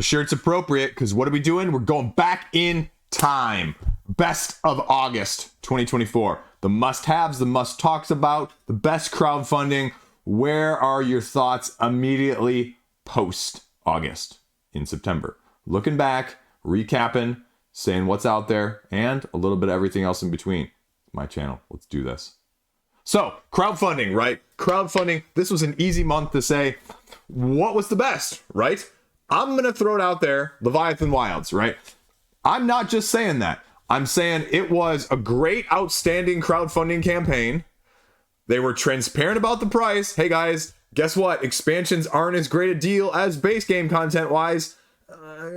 Sure, it's appropriate because what are we doing? We're going back in time. Best of August 2024. The must-haves, the must-talks about, the best crowdfunding. Where are your thoughts immediately post-August in September? Looking back, recapping, saying what's out there, and a little bit of everything else in between. My channel. Let's do this. So, crowdfunding, right? Crowdfunding. This was an easy month to say what was the best, right? I'm going to throw it out there, Leviathan Wilds, right? I'm not just saying that. I'm saying it was a great, outstanding crowdfunding campaign. They were transparent about the price. Hey guys, guess what? Expansions aren't as great a deal as base game content-wise.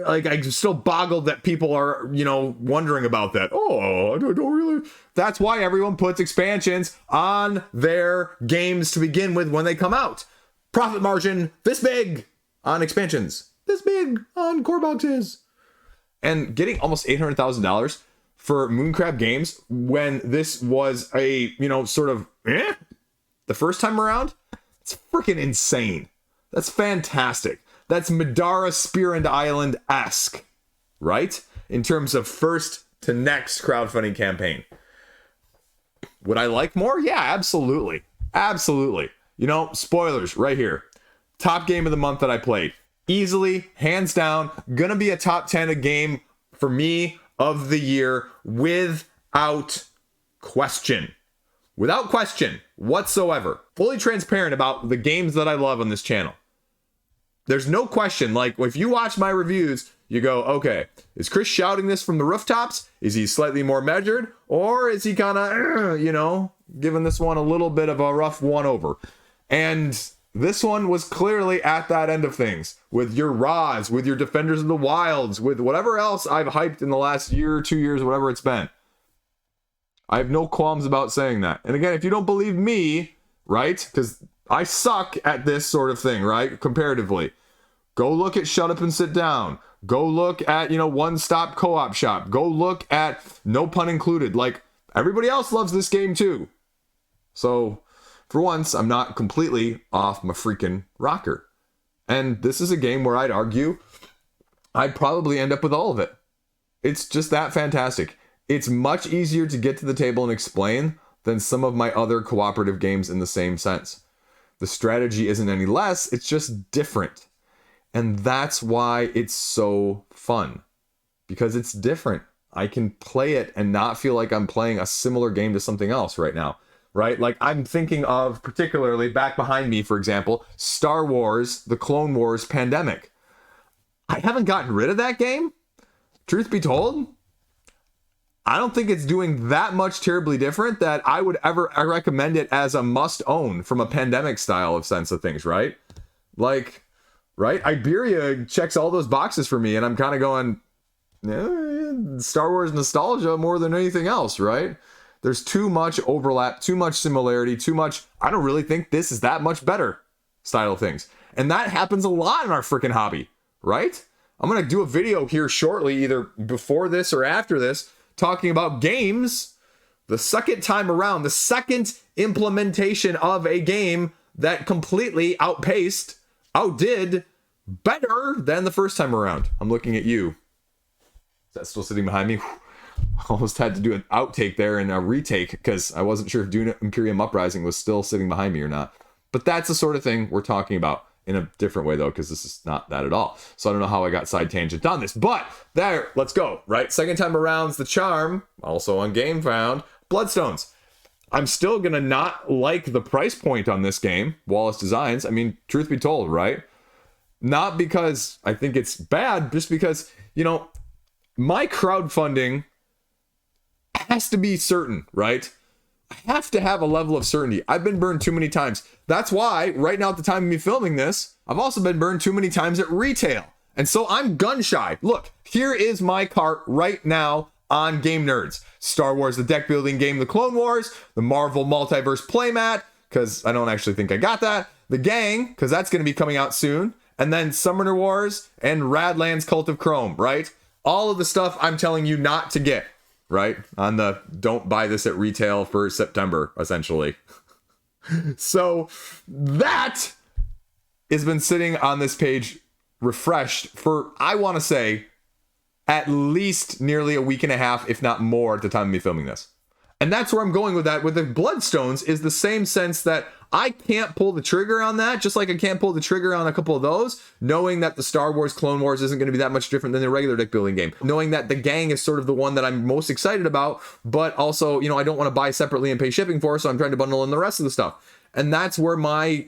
I'm still boggled that people are, wondering about that. Oh, I don't really. That's why everyone puts expansions on their games to begin with when they come out. Profit margin this big on expansions. This big on core boxes. And getting almost $800,000 for Mooncrab Games when this was a, the first time around, it's freaking insane. That's fantastic. That's Madara Spear and Island-esque, right? In terms of first to next crowdfunding campaign. Would I like more? Yeah, absolutely. Absolutely. Spoilers right here. Top game of the month that I played. Easily, hands down, gonna be a top 10 game for me of the year without question. Without question whatsoever. Fully transparent about the games that I love on this channel. There's no question. Like, if you watch my reviews, you go, okay, is Chris shouting this from the rooftops? Is he slightly more measured? Or is he kind of, giving this one a little bit of a rough one over? And this one was clearly at that end of things. With your Raws, with your Defenders of the Wilds, with whatever else I've hyped in the last year, 2 years, whatever it's been. I have no qualms about saying that. And again, if you don't believe me, right, because I suck at this sort of thing, right, comparatively. Go look at Shut Up and Sit Down. Go look at, One Stop Co-op Shop. Go look at No Pun Included. Like, everybody else loves this game too. So, for once, I'm not completely off my freaking rocker. And this is a game where I'd argue I'd probably end up with all of it. It's just that fantastic. It's much easier to get to the table and explain than some of my other cooperative games in the same sense. The strategy isn't any less, it's just different. And that's why it's so fun. Because it's different. I can play it and not feel like I'm playing a similar game to something else right now. Right? Like, I'm thinking of, particularly, back behind me, for example, Star Wars, The Clone Wars Pandemic. I haven't gotten rid of that game. Truth be told, I don't think it's doing that much terribly different that I would ever recommend it as a must-own from a pandemic style of sense of things, right? Like, right? Iberia checks all those boxes for me, and I'm kind of going, Star Wars nostalgia more than anything else, right? There's too much overlap, too much similarity, too much, I don't really think this is that much better style of things. And that happens a lot in our freaking hobby, right? I'm going to do a video here shortly, either before this or after this, talking about games, the second time around, the second implementation of a game that completely outdid better than the first time around. I'm looking at you. Is that still sitting behind me? Almost had to do an outtake there and a retake because I wasn't sure if Dune Imperium Uprising was still sitting behind me or not. But that's the sort of thing we're talking about in a different way, though, because this is not that at all. So I don't know how I got side tangent on this, but there, let's go, right? Second time around's the charm, also on GameFound, Bloodstones. I'm still going to not like the price point on this game, Wallace Designs. I mean, truth be told, right? Not because I think it's bad, just because, my crowdfunding has to be certain, right? I have to have a level of certainty. I've been burned too many times. That's why, right now at the time of me filming this, I've also been burned too many times at retail. And so I'm gun shy. Look, here is my cart right now on Game Nerds. Star Wars, the deck building game, The Clone Wars, the Marvel Multiverse playmat, because I don't actually think I got that, the Gang, because that's going to be coming out soon, and then Summoner Wars and Radlands Cult of Chrome, right? All of the stuff I'm telling you not to get. Right? On the don't buy this at retail for September, essentially. So that has been sitting on this page refreshed for, I want to say, at least nearly a week and a half, if not more, at the time of me filming this. And that's where I'm going with that. With the Bloodstones is the same sense that I can't pull the trigger on that, just like I can't pull the trigger on a couple of those, knowing that the Star Wars Clone Wars isn't going to be that much different than the regular deck building game. Knowing that the gang is sort of the one that I'm most excited about, but also, I don't want to buy separately and pay shipping for, so I'm trying to bundle in the rest of the stuff. And that's where my,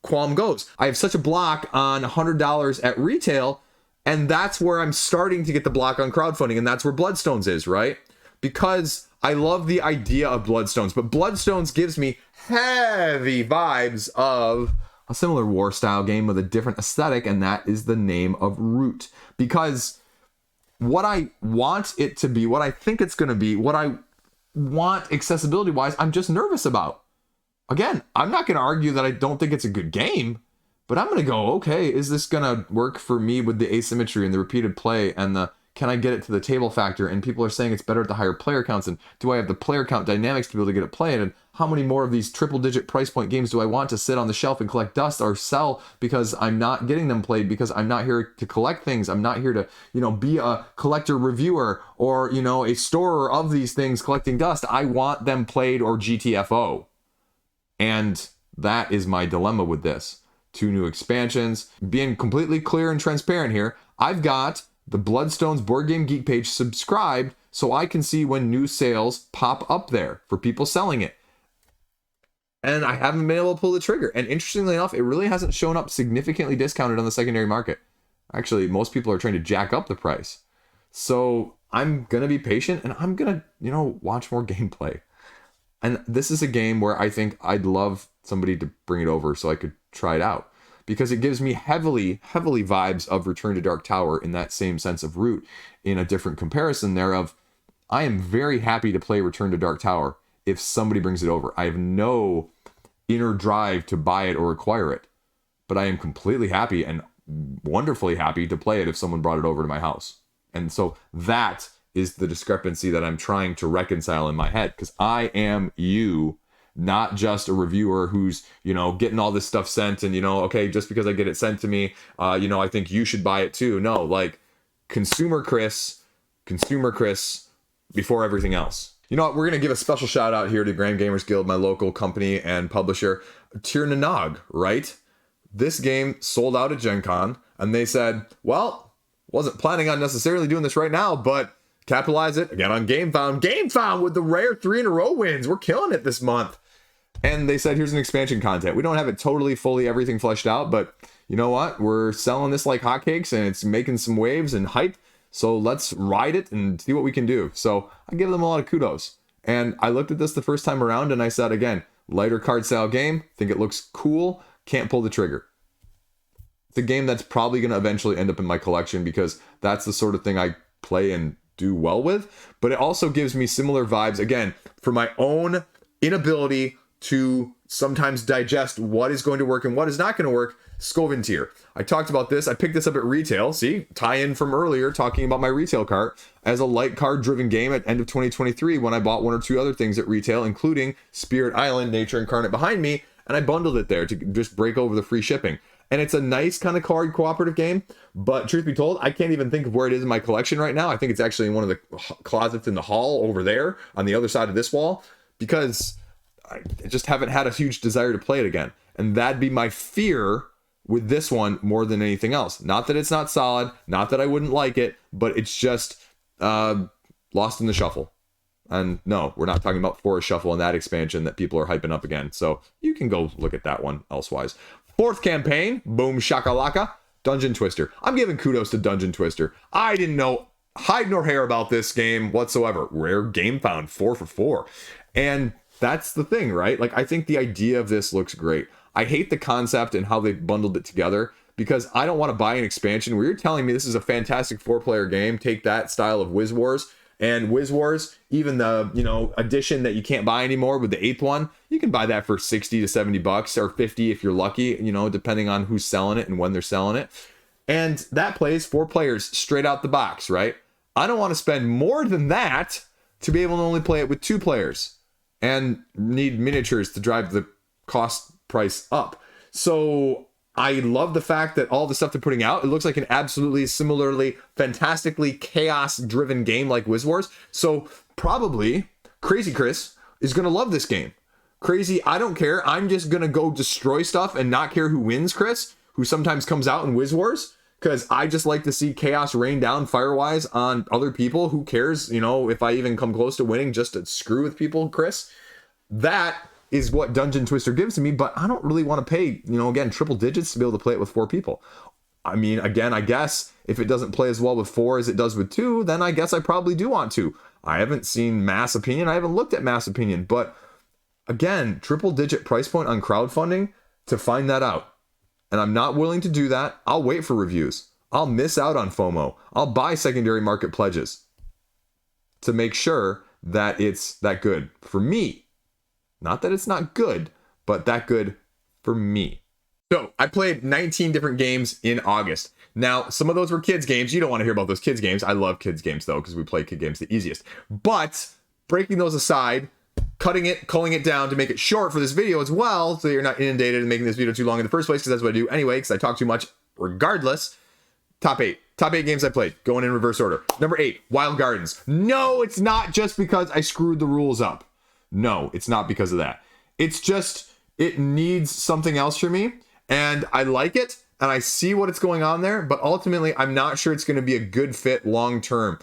qualm goes. I have such a block on $100 at retail, and that's where I'm starting to get the block on crowdfunding, and that's where Bloodstones is, right? Because I love the idea of Bloodstones, but Bloodstones gives me heavy vibes of a similar war style game with a different aesthetic, and that is the name of Root. Because what I want it to be, what I think it's going to be, what I want accessibility wise, I'm just nervous about. Again, I'm not going to argue that I don't think it's a good game, but I'm going to go, okay, is this going to work for me with the asymmetry and the repeated play and the can I get it to the table factor? And people are saying it's better at the higher player counts. And do I have the player count dynamics to be able to get it played? And how many more of these triple digit price point games do I want to sit on the shelf and collect dust or sell because I'm not getting them played, because I'm not here to collect things. I'm not here to, be a collector reviewer or, a storer of these things collecting dust. I want them played or GTFO. And that is my dilemma with this. 2 new expansions. Being completely clear and transparent here, I've got the Bloodstones Board Game Geek page subscribed so I can see when new sales pop up there for people selling it. And I haven't been able to pull the trigger. And interestingly enough, it really hasn't shown up significantly discounted on the secondary market. Actually, most people are trying to jack up the price. So I'm going to be patient and I'm going to, watch more gameplay. And this is a game where I think I'd love somebody to bring it over so I could try it out, because it gives me heavily vibes of Return to Dark Tower in that same sense of Root, in a different comparison thereof. I am very happy to play Return to Dark Tower if somebody brings it over. I have no inner drive to buy it or acquire it, but I am completely happy and wonderfully happy to play it if someone brought it over to my house. And so that is the discrepancy that I'm trying to reconcile in my head, because I am you, not just a reviewer who's, getting all this stuff sent and, okay, just because I get it sent to me, I think you should buy it too. No, like consumer Chris before everything else. You know what? We're going to give a special shout out here to Grand Gamers Guild, my local company and publisher, Tir na Nog, right? This game sold out at Gen Con and they said, well, wasn't planning on necessarily doing this right now, but capitalize it again on GameFound with the rare 3 in a row wins. We're killing it this month. And they said, here's an expansion content. We don't have it totally, fully, everything fleshed out, but you know what? We're selling this like hotcakes and it's making some waves and hype. So let's ride it and see what we can do. So I give them a lot of kudos. And I looked at this the first time around and I said, again, lighter card style game. Think it looks cool. Can't pull the trigger. It's a game that's probably going to eventually end up in my collection because that's the sort of thing I play and do well with. But it also gives me similar vibes, again, for my own inability to sometimes digest what is going to work and what is not going to work. Scoventier. I talked about this. I picked this up at retail. See, tie in from earlier talking about my retail cart as a light card driven game at end of 2023 when I bought 1 or 2 other things at retail, including Spirit Island, Nature Incarnate behind me, and I bundled it there to just break over the free shipping. And it's a nice kind of card cooperative game, but truth be told, I can't even think of where it is in my collection right now. I think it's actually in one of the closets in the hall over there on the other side of this wall, because I just haven't had a huge desire to play it again. And that'd be my fear with this one more than anything else. Not that it's not solid, not that I wouldn't like it, but it's just lost in the shuffle. And no, we're not talking about Forest Shuffle and that expansion that people are hyping up again. So you can go look at that one elsewise. 4th campaign, boom shakalaka, Dungeon Twister. I'm giving kudos to Dungeon Twister. I didn't know hide nor hair about this game whatsoever. Rare game found, 4 for 4. And that's the thing, right? Like, I think the idea of this looks great. I hate the concept and how they bundled it together, because I don't want to buy an expansion where you're telling me this is a fantastic 4-player game. Take that style of Wiz Wars. And Wiz Wars, even the, edition that you can't buy anymore with the 8th one, you can buy that for $60 to $70 or $50 if you're lucky, depending on who's selling it and when they're selling it. And that plays 4 players straight out the box, right? I don't want to spend more than that to be able to only play it with 2 players and need miniatures to drive the cost price up. So I love the fact that all the stuff they're putting out, it looks like an absolutely similarly fantastically chaos driven game like Wiz Wars. So probably Crazy Chris is going to love this game. Crazy, I don't care. I'm just going to go destroy stuff and not care who wins, Chris, who sometimes comes out in Wiz Wars, because I just like to see chaos rain down fire-wise on other people. Who cares, you know, if I even come close to winning just to screw with people, Chris? That is what Dungeon Twister gives to me, but I don't really want to pay, you know, again, triple digits to be able to play it with 4 people. I mean, again, I guess if it doesn't play as well with 4 as it does with 2, then I guess I probably do want to. I haven't seen Mass Opinion. I haven't looked at Mass Opinion, but again, triple digit price point on crowdfunding to find that out. And I'm not willing to do that. I'll wait for reviews. I'll miss out on FOMO. I'll buy secondary market pledges to make sure that it's that good for me. Not that it's not good, but that good for me. So I played 19 different games in August. Now, some of those were kids games. You don't want to hear about those kids games. I love kids games though, because we play kid games the easiest. But breaking those aside, culling it down to make it short for this video as well, so you're not inundated and making this video too long in the first place, because that's what I do anyway, because I talk too much regardless. Top 8 games I played, going in reverse order. Number 8, Wild Gardens. No, it's not just because I screwed the rules up. No, it's not because of that. It's just, it needs something else for me, and I like it, and I see what it's going on there, but ultimately, I'm not sure it's going to be a good fit long term.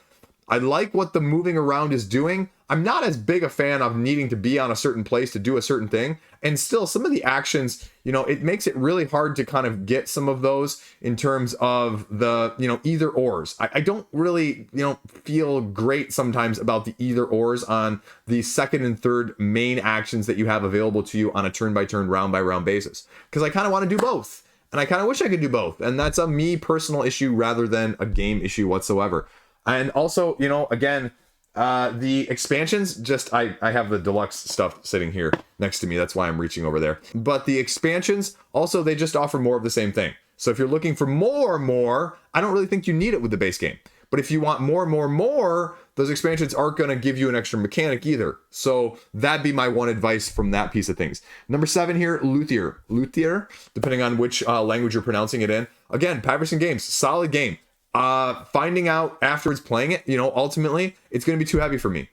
I like what the moving around is doing. I'm not as big a fan of needing to be on a certain place to do a certain thing. And still, some of the actions, you know, it makes it really hard to kind of get some of those in terms of the, you know, either ors. I don't really, you know, feel great sometimes about the either ors on the second and third main actions that you have available to you on a turn-by-turn, round-by-round basis. Because I kind of want to do both. And I kind of wish I could do both. And that's a me personal issue rather than a game issue whatsoever. And also, you know, again, the expansions, just I have the deluxe stuff sitting here next to me. That's why I'm reaching over there. But the expansions, also, they just offer more of the same thing. So if you're looking for more, I don't really think you need it with the base game. But if you want more, those expansions aren't going to give you an extra mechanic either. So that'd be my one advice from that piece of things. Number 7 here, Luthier, depending on which language you're pronouncing it in. Again, Patterson Games, solid game. Finding out afterwards playing it, you know, ultimately it's going to be too heavy for me.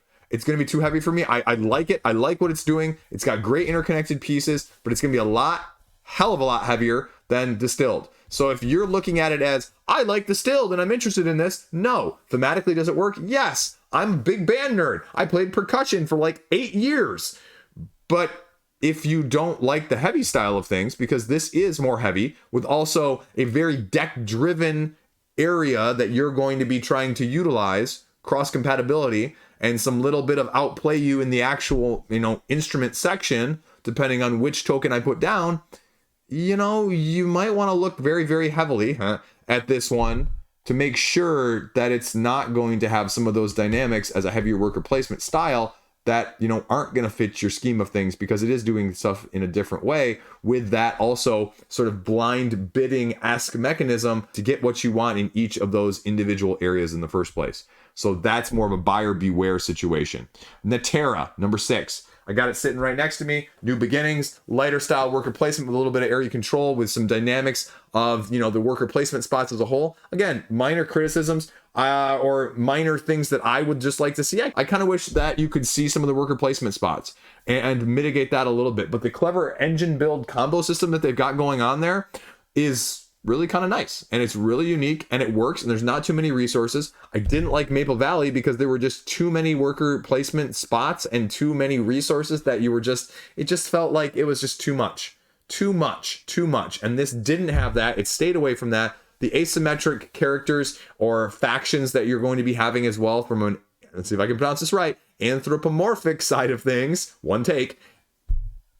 I like it. I like what it's doing. It's got great interconnected pieces, but it's going to be hell of a lot heavier than Distilled. So if you're looking at it as, I like Distilled and I'm interested in this, no. Thematically, does it work? Yes. I'm a big band nerd. I played percussion for like 8 years. But if you don't like the heavy style of things, because this is more heavy with also a very deck-driven area that you're going to be trying to utilize, cross compatibility, and some little bit of outplay you in the actual, you know, instrument section, depending on which token I put down, you know, you might want to look very, very heavily at this one to make sure that it's not going to have some of those dynamics as a heavier worker placement style that, you know, aren't going to fit your scheme of things, because it is doing stuff in a different way with that also sort of blind bidding-esque mechanism to get what you want in each of those individual areas in the first place. So that's more of a buyer beware situation. Natera, number 6. I got it sitting right next to me. New beginnings, lighter style worker placement with a little bit of area control with some dynamics of, you know, the worker placement spots as a whole. Again, minor criticisms or minor things that I would just like to see. I kind of wish that you could see some of the worker placement spots and mitigate that a little bit. But the clever engine build combo system that they've got going on there is really kind of nice, and it's really unique, and it works, and there's not too many resources. I didn't like Maple Valley because there were just too many worker placement spots and too many resources that it just felt like it was just too much. And this didn't have that. It stayed away from that. The asymmetric characters or factions that you're going to be having as well from an, let's see if I can pronounce this right, anthropomorphic side of things, one take,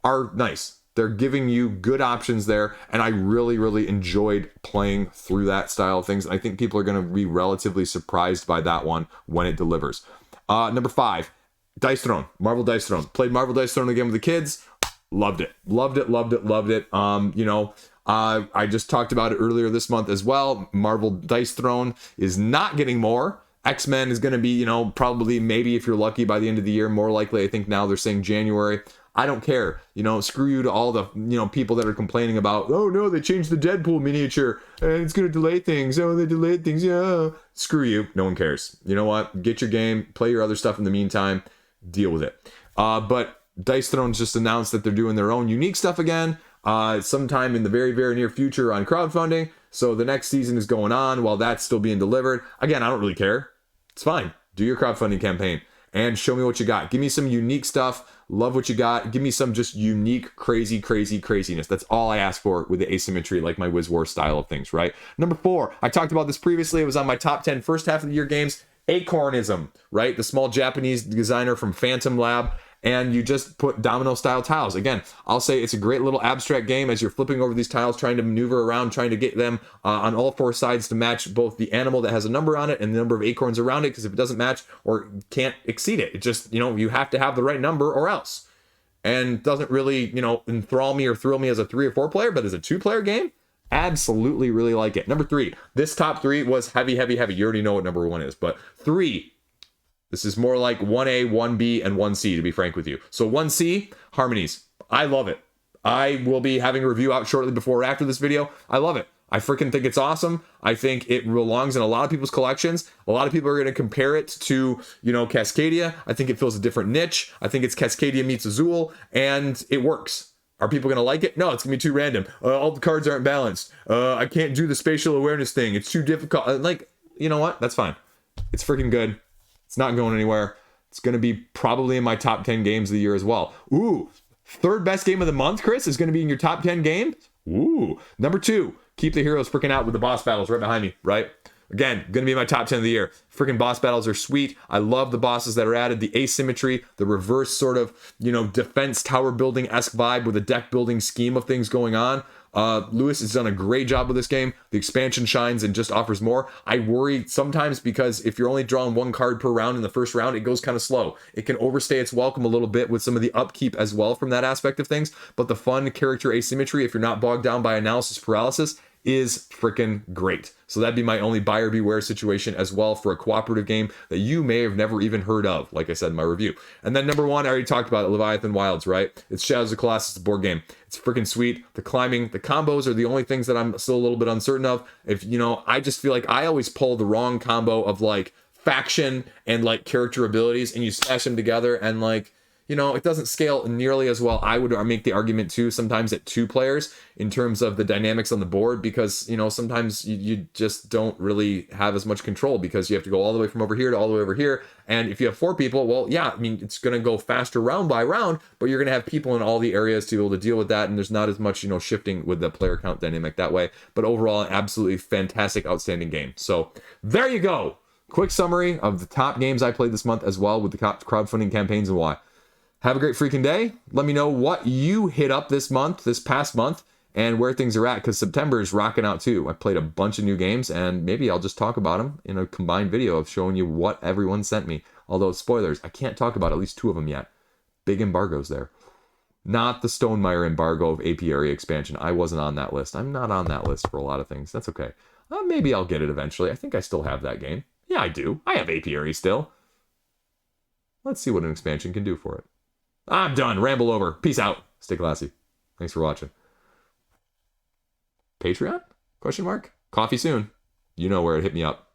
are nice. They're giving you good options there, and I really, really enjoyed playing through that style of things. I think people are going to be relatively surprised by that one when it delivers. Number 5, Dice Throne, Marvel Dice Throne. Played Marvel Dice Throne again with the kids. Loved it. You know, I just talked about it earlier this month as well. Marvel Dice Throne is not getting more. X-Men is going to be, you know, probably maybe if you're lucky by the end of the year, more likely I think now they're saying January. I don't care. You know, screw you to all the, you know, people that are complaining about, oh no, they changed the Deadpool miniature and it's going to delay things. Oh, they delayed things. Yeah. Screw you. No one cares. You know what? Get your game, play your other stuff in the meantime, deal with it. But Dice Thrones just announced that they're doing their own unique stuff again, sometime in the very, very near future on crowdfunding. So the next season is going on while that's still being delivered. Again, I don't really care. It's fine. Do your crowdfunding campaign and show me what you got. Give me some unique stuff. Love what you got. Give me some just unique, craziness. That's all I ask for with the asymmetry, like my Wiz War style of things, right? Number 4, I talked about this previously. It was on my top 10 first half of the year games. Acornism, right? The small Japanese designer from Phantom Lab. And you just put domino style tiles. Again, I'll say it's a great little abstract game as you're flipping over these tiles, trying to maneuver around, trying to get them on all 4 sides to match both the animal that has a number on it and the number of acorns around it. Because if it doesn't match or can't exceed it, it just, you know, you have to have the right number or else. And doesn't really, you know, enthrall me or thrill me as a 3 or 4 player, but as a 2-player game, absolutely really like it. Number 3, this top 3 was heavy. You already know what number 1 is, but 3. This is more like 1A, 1B, and 1C, to be frank with you. So 1C, Harmonies. I love it. I will be having a review out shortly before or after this video. I love it. I freaking think it's awesome. I think it belongs in a lot of people's collections. A lot of people are going to compare it to, you know, Cascadia. I think it fills a different niche. I think it's Cascadia meets Azul, and it works. Are people going to like it? No, it's going to be too random. All the cards aren't balanced. I can't do the spatial awareness thing. It's too difficult. Like, you know what? That's fine. It's freaking good. It's not going anywhere. It's going to be probably in my top 10 games of the year as well. Ooh, 3rd best game of the month, Chris, is going to be in your top 10 games? Ooh. Number 2, keep the heroes freaking out with the boss battles right behind me, right? Again, going to be in my top 10 of the year. Freaking boss battles are sweet. I love the bosses that are added, the asymmetry, the reverse sort of, you know, defense tower building-esque vibe with a deck building scheme of things going on. Lewis has done a great job with this game. The expansion shines and just offers more. I worry sometimes because if you're only drawing 1 card per round in the first round, it goes kind of slow. It can overstay its welcome a little bit with some of the upkeep as well from that aspect of things. But the fun character asymmetry, if you're not bogged down by analysis paralysis, is freaking great. So that'd be my only buyer beware situation as well for a cooperative game that you may have never even heard of, like I said in my review. And then number 1, I already talked about it, Leviathan Wilds, right? It's Shadows of Colossus, the board game. It's freaking sweet. The climbing, the combos are the only things that I'm still a little bit uncertain of. If, you know, I just feel like I always pull the wrong combo of like faction and like character abilities and you smash them together and like, you know, it doesn't scale nearly as well. I would make the argument too, sometimes at 2 players in terms of the dynamics on the board, because, you know, sometimes you just don't really have as much control because you have to go all the way from over here to all the way over here. And if you have 4 people, well, yeah, I mean, it's going to go faster round by round, but you're going to have people in all the areas to be able to deal with that. And there's not as much, you know, shifting with the player count dynamic that way. But overall, an absolutely fantastic, outstanding game. So there you go. Quick summary of the top games I played this month as well with the crowdfunding campaigns and why. Have a great freaking day. Let me know what you hit up this month, this past month, and where things are at, because September is rocking out too. I played a bunch of new games, and maybe I'll just talk about them in a combined video of showing you what everyone sent me. Although, spoilers, I can't talk about at least 2 of them yet. Big embargoes there. Not the Stonemeyer embargo of apiary expansion. I wasn't on that list. I'm not on that list for a lot of things. That's okay. Maybe I'll get it eventually. I think I still have that game. Yeah, I do. I have apiary still. Let's see what an expansion can do for it. I'm done. Ramble over. Peace out. Stay classy. Thanks for watching. Patreon? Question mark? Coffee soon. You know where it hit me up.